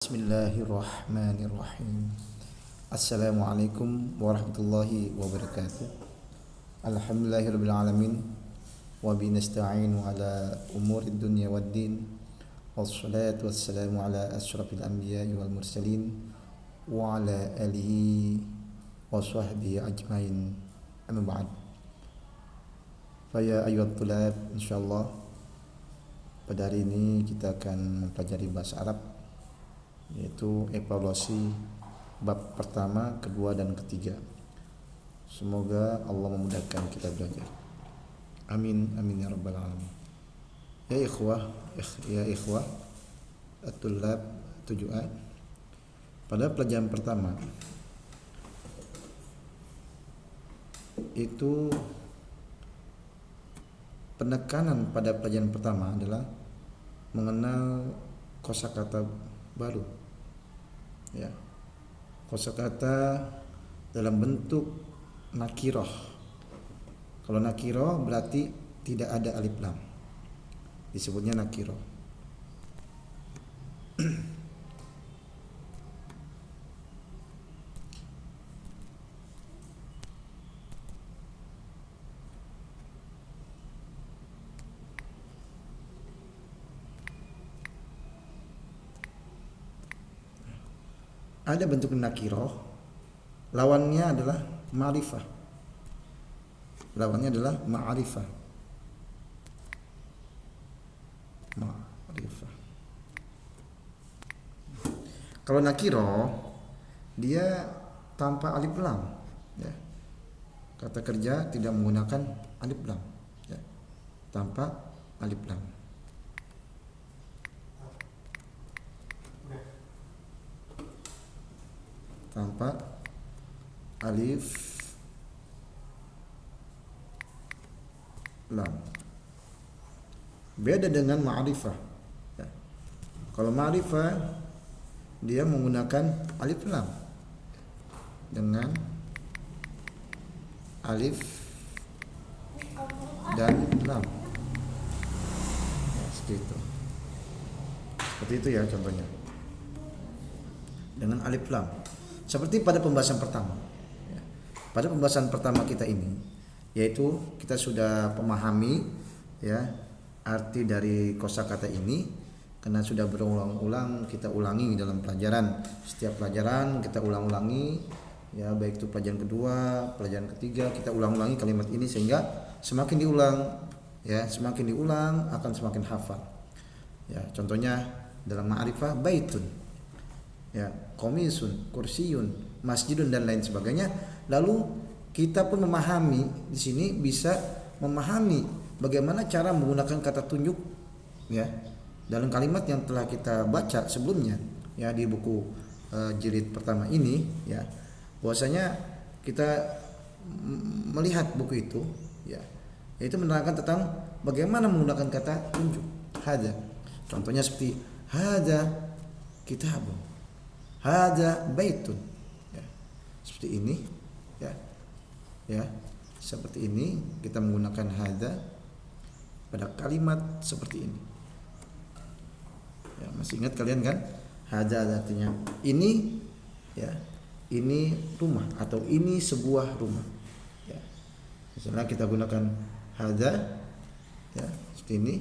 Bismillahirrahmanirrahim. Assalamualaikum warahmatullahi wabarakatuh. Alhamdulillahirabbil alamin wa bihi nasta'inu ala umurid dunya waddin. Wassalatu wassalamu ala asyrafil anbiya'i wal mursalin wa ala alihi wa sahbihi ajmain. Amma ba'd. Fa ya ayyuhat thulab, insyaallah pada hari ini kita akan mempelajari bahasa Arab, yaitu evaluasi bab pertama, kedua, dan ketiga. Semoga Allah memudahkan kita belajar. Amin amin ya rabbal alamin. Ya ikhwah at-tullab 7A. Pada pelajaran pertama itu penekanan pada pelajaran pertama adalah mengenal kosakata baru. Ya, kosakata dalam bentuk nakiroh. Kalau nakiroh berarti tidak ada alif lam, disebutnya nakiroh. Ada bentuk nakiroh, lawannya adalah ma'rifah. Lawannya adalah ma'rifah. Ma'rifah. Kalau nakiroh dia tanpa alif lam, ya. Kata kerja tidak menggunakan alif lam, ya. Tanpa alif lam. Tanpa alif lam. Beda dengan ma'rifah, ya. Kalau ma'rifah dia menggunakan alif lam dengan alif dan lam, ya, seperti itu ya contohnya, dengan alif lam. Seperti pada pembahasan pertama, ya. Pada pembahasan pertama kita ini, yaitu kita sudah memahami, ya, arti dari kosakata ini, karena sudah berulang-ulang kita ulangi dalam pelajaran. Setiap pelajaran kita ulang-ulangi, ya, baik itu pelajaran kedua, pelajaran ketiga, kita ulang-ulangi kalimat ini sehingga semakin diulang, ya, semakin diulang akan semakin hafal. Ya, contohnya dalam ma'rifah baitun, ya, komisun, kursiyun, masjidun, dan lain sebagainya. Lalu kita pun memahami di sini, bisa memahami bagaimana cara menggunakan kata tunjuk, ya, dalam kalimat yang telah kita baca sebelumnya, ya, di buku jilid pertama ini, ya. Bahwasanya kita melihat buku itu, ya, yaitu menerangkan tentang bagaimana menggunakan kata tunjuk. Hada, contohnya seperti hada kitabun, hada baitun, ya, seperti ini, ya, ya, seperti ini kita menggunakan hada pada kalimat seperti ini, ya. Masih ingat kalian kan? Hada artinya ini, ya, ini rumah atau ini sebuah rumah, ya. Misalnya kita gunakan hada, ya, seperti ini,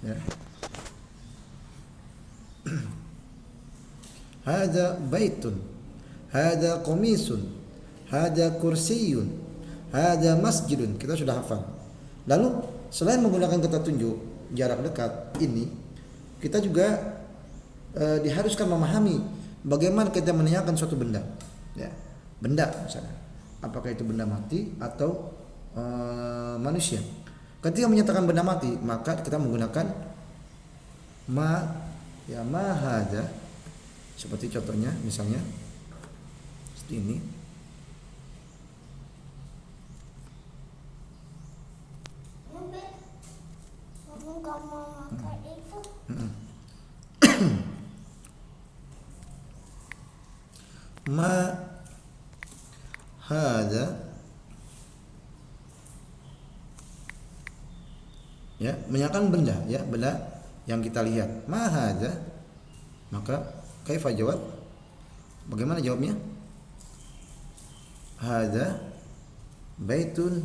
ya. Hada baitun, hada komisun, hada kursiyun, hada masjidun. Kita sudah hafal. Lalu selain menggunakan kata tunjuk jarak dekat ini, kita juga diharuskan memahami bagaimana kita menanyakan suatu benda, ya. Benda misalnya, apakah itu benda mati atau manusia. Ketika menyatakan benda mati, maka kita menggunakan ma, ya, ma hada. Seperti contohnya misalnya seperti ini. Ma hada, ya, menyatakan benda, ya, benda yang kita lihat. Ma hadza, maka kaifa jawab? Bagaimana jawabnya? Hadza baitun,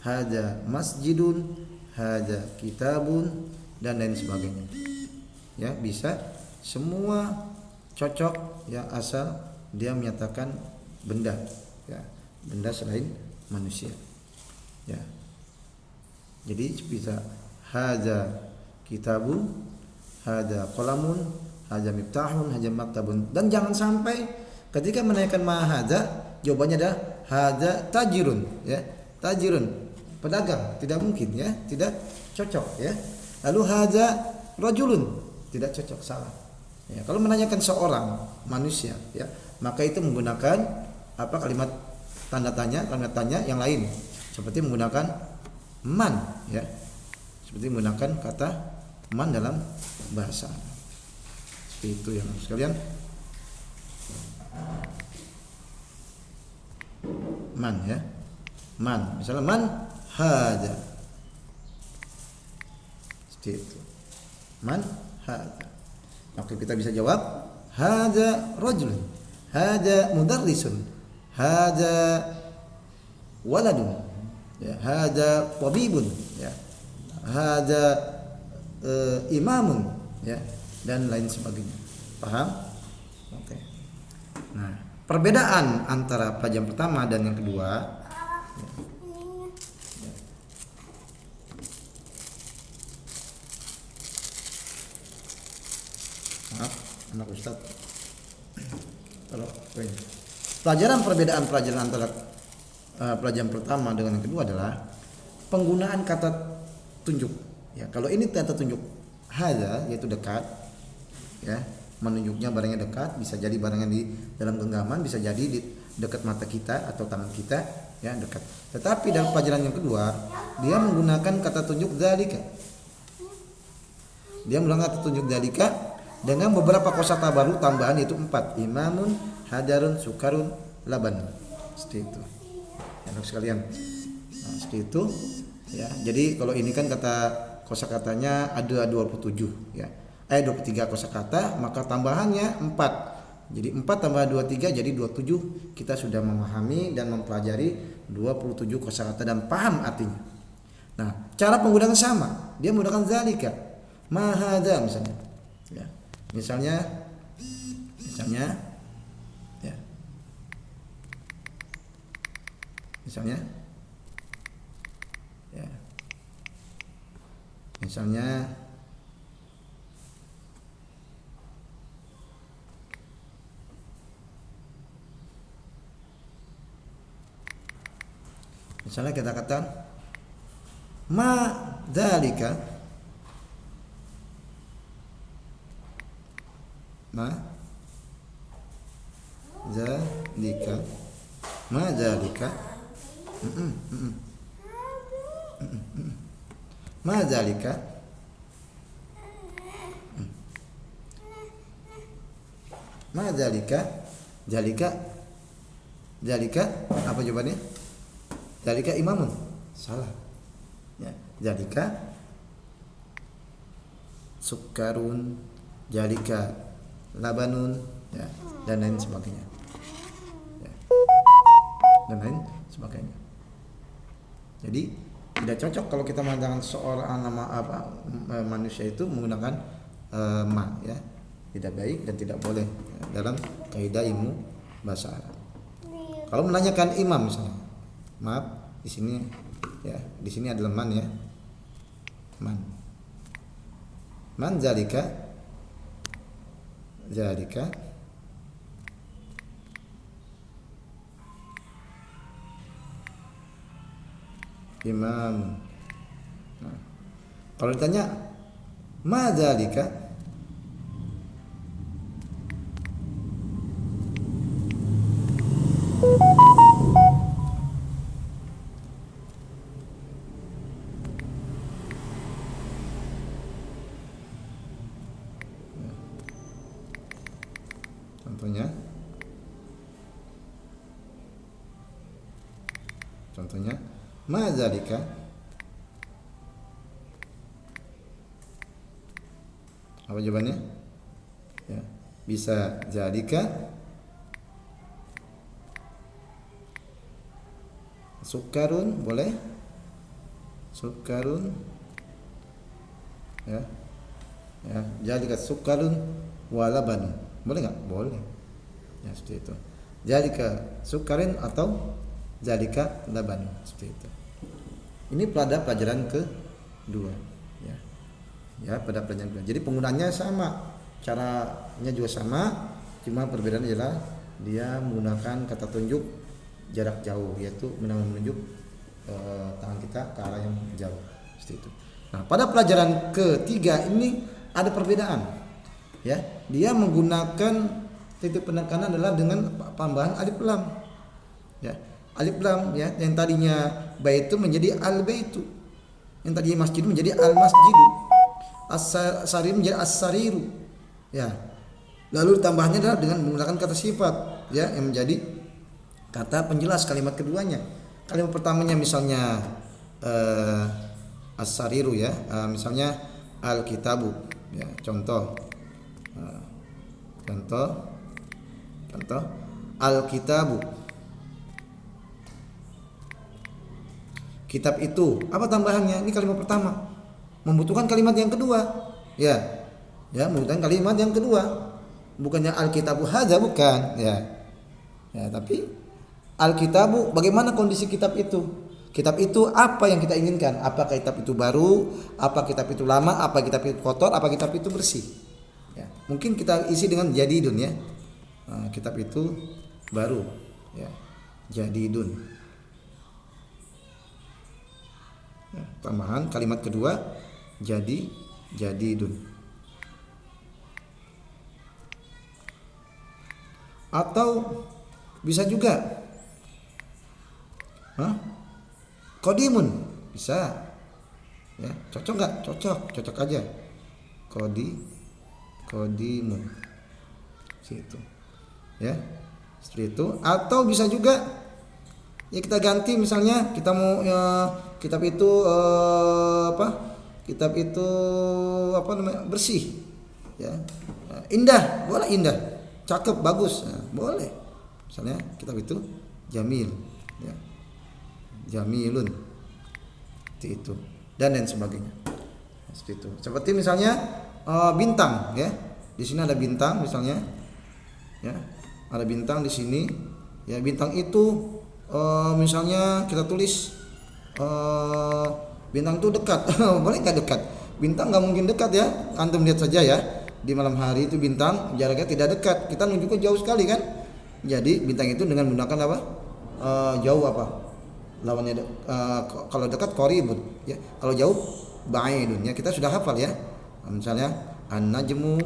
hadza masjidun, hadza kitabun, dan lain sebagainya. Ya, bisa semua cocok ya, asal dia menyatakan benda, ya, benda selain manusia. Ya. Jadi bisa hadza kitabun, hadza qalamun, hadza miftahun, hadza maktabun. Dan jangan sampai ketika menanyakan ma hadza jawabannya adalah hadza tajirun, ya. Tajirun, pedagang, tidak mungkin, ya, tidak cocok, ya. Lalu hadza rajulun, tidak cocok, salah. Ya, kalau menanyakan seorang manusia, ya, maka itu menggunakan apa, kalimat tanda tanya, kalimat tanya yang lain, seperti menggunakan man, ya, seperti menggunakan kata man dalam bahasa. Seperti itu ya sekalian. Man, ya, man, misalnya man hada, seperti itu. Man hada, maka kita bisa jawab hada rajulun, hada mudarrisun, hada waladun, ya, hada tabibun, ya, hada imamun, ya, dan lain sebagainya. Paham? Oke. Nah, perbedaan antara pelajaran pertama dan yang kedua, ya, ya. Maaf, anak Ustaz. Kalau perbedaan pelajaran antara pelajaran pertama dengan yang kedua adalah penggunaan kata tunjuk. Ya, kalau ini kata tunjuk hadza, yaitu dekat, ya, menunjuknya barangnya dekat, bisa jadi barangnya di dalam genggaman, bisa jadi di dekat mata kita atau tangan kita, ya, dekat. Tetapi dalam pelajaran yang kedua, dia menggunakan kata tunjuk dzalika. Dia menggunakan kata tunjuk dzalika dengan beberapa kosakata baru tambahan, yaitu 4, imamun, hadarun, sukarun, laban. Seperti itu. Anak sekalian, nah, seperti itu, ya. Jadi kalau ini kan kata kosakatanya ada 27, ya, 23 kosakata, maka tambahannya 4. Jadi 4 tambah 23 jadi 27. Kita sudah memahami dan mempelajari 27 kosakata dan paham artinya. Nah, cara penggunaan sama, dia menggunakan zalika, ma hadza misalnya, ya. Misalnya, ya. Misalnya, ya. Misalnya kita katakan ma dzalika, ma dzalika, ma dzalika, ma dzalika, ma dzalika, dzalika apa jawabannya? Dzalika imamun, salah, ya. Dzalika sukarun, dzalika labanun, ya, dan lain sebagainya, ya, dan lain sebagainya. Jadi tidak cocok kalau kita mengatakan seorang nama apa manusia itu menggunakan ma, ya, tidak baik dan tidak boleh, ya, dalam kaidah ilmu bahasa Arab. Kalau menanyakan imam misalnya, maaf, di sini, ya, di sini adalah man, ya, man zalika imam. Nah, kalau ditanya ma zalika, contohnya ma zalika, Apa jawabannya? Ya, bisa zalika sukarun, boleh? Sukarun, ya. Ya, zalika sukarun walaban. Boleh nggak? Boleh. Ya, seperti itu. Zalika sukarin atau zalika laban, seperti itu. Ini pada pelajaran kedua, ya. Ya, pada pelajaran kedua. Jadi penggunaannya sama, caranya juga sama, cuma perbedaannya adalah dia menggunakan kata tunjuk jarak jauh, yaitu menunjuk tangan kita ke arah yang jauh, seperti itu. Nah, pada pelajaran ketiga ini ada perbedaan, ya. Dia menggunakan titik penekanan adalah dengan tambahan alif lam, ya. Alif lam, ya, yang tadinya baitu menjadi al baitu, yang tadinya masjid menjadi al masjidu, as-sarir menjadi as-sariru, ya. Lalu tambahannya adalah dengan menggunakan kata sifat, ya, yang menjadi kata penjelas kalimat keduanya. Kalimat pertamanya misalnya as-sariru, ya, misalnya al-kitabu, ya, contoh al-kitabu, kitab itu. Apa tambahannya? Ini kalimat pertama, membutuhkan kalimat yang kedua, ya, ya, membutuhkan kalimat yang kedua. Bukannya al-kitabu hadza, bukan, ya, ya, tapi al-kitabu, bagaimana kondisi kitab itu? Kitab itu apa yang kita inginkan? Apakah kitab itu baru? Apa kitab itu lama? Apa kitab itu kotor? Apa kitab itu bersih? Ya, mungkin kita isi dengan jadidun, ya. Nah, kitab itu baru, ya, jadidun. Ya, tambahan kalimat kedua jadidun. Atau bisa juga qadimun, bisa, ya. Cocok nggak? Cocok aja. Qadimun, situ, ya, seperti itu. Atau bisa juga, ya, kita ganti, misalnya kita mau, ya, kitab itu kitab itu bersih, ya, indah, boleh, indah, cakep, bagus, nah, boleh. Misalnya kitab itu jamil, ya, jamilun, seperti itu, dan lain sebagainya, seperti itu. Seperti misalnya bintang, ya, di sini ada bintang, misalnya, ya, ada bintang di sini, ya. Bintang itu misalnya kita tulis bintang itu dekat. Boleh nggak dekat? Bintang nggak mungkin dekat, ya. Antum lihat saja, ya, di malam hari itu bintang jaraknya tidak dekat, kita nunjuknya jauh sekali, kan. Jadi bintang itu dengan menggunakan apa? Jauh, apa lawannya? Kalau dekat qaribun, ya. Kalau jauh ba'idun, ya. Kita sudah hafal, ya. Misalnya an-najmu,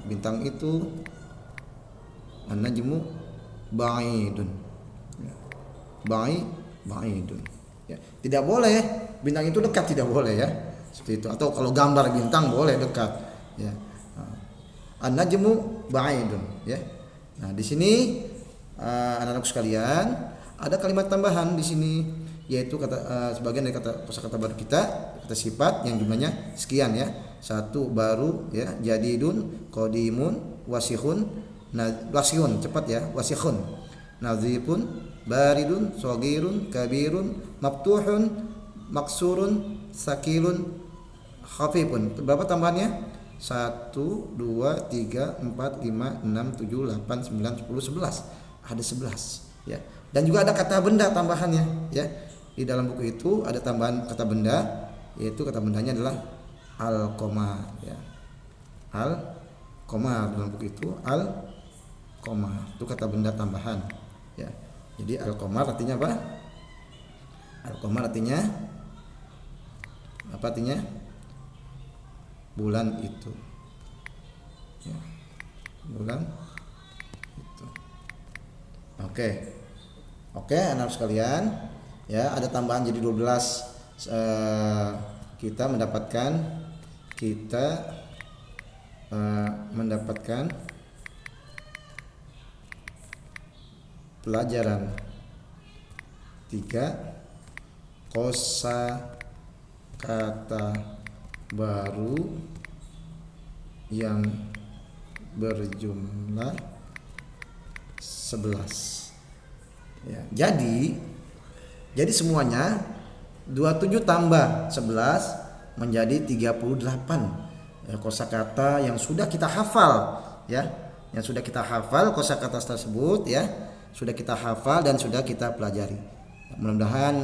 bintang itu, an-najmu ba'idun, ya. Ba'idun, ya. Tidak boleh bintang itu dekat, tidak boleh, ya, seperti itu. Atau kalau gambar bintang boleh dekat, ya. An-najmu ba'idun, ya. Nah, di sini anak-anak sekalian, ada kalimat tambahan di sini, yaitu kata sebagian dari kosakata baru kita, kata sifat yang jumlahnya sekian, ya. Satu baru, ya, jadidun, qadimun, wasihun, wasihun, cepat, ya, wasihun, nazifun, baridun, shagirun, kabirun, maftuhun, maksurun, sakilun, khafifun. Berapa tambahannya? 1, 2, 3, 4, 5, 6, 7, 8, 9, 10, 11. Ada 11, ya. Dan juga ada kata benda tambahannya, ya. Di dalam buku itu ada tambahan kata benda, yaitu kata bendanya adalah al-qamar, ya. Al-qamar, dalam buku itu al-qamar itu kata benda tambahan, ya. Jadi al-qamar artinya apa? Al-qamar artinya apa? Artinya bulan itu, ya. Bulan itu. Oke, anak sekalian, ya, ada tambahan jadi 12. Kita mendapatkan pelajaran 3 kosa kata baru yang berjumlah 11. Ya, jadi semuanya 27 tambah 11 menjadi 38 ya, kosakata yang sudah kita hafal ya, yang sudah kita hafal kosakata tersebut ya, sudah kita hafal dan sudah kita pelajari. Mudah-mudahan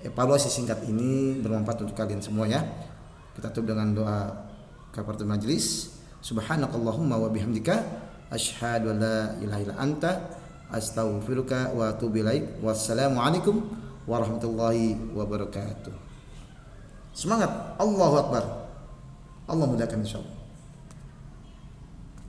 evaluasi singkat ini bermanfaat untuk kalian semua ya. Kita tutup dengan doa kafaratul majlis. Subhanakallahumma wa bihamdika asyhadu an la ilaha illa anta astaghfiruka wa atubu ilaik. Wassalamualaikum warahmatullahi wabarakatuh. Semangat, Allahu Akbar. Allah mudahkan insyaallah.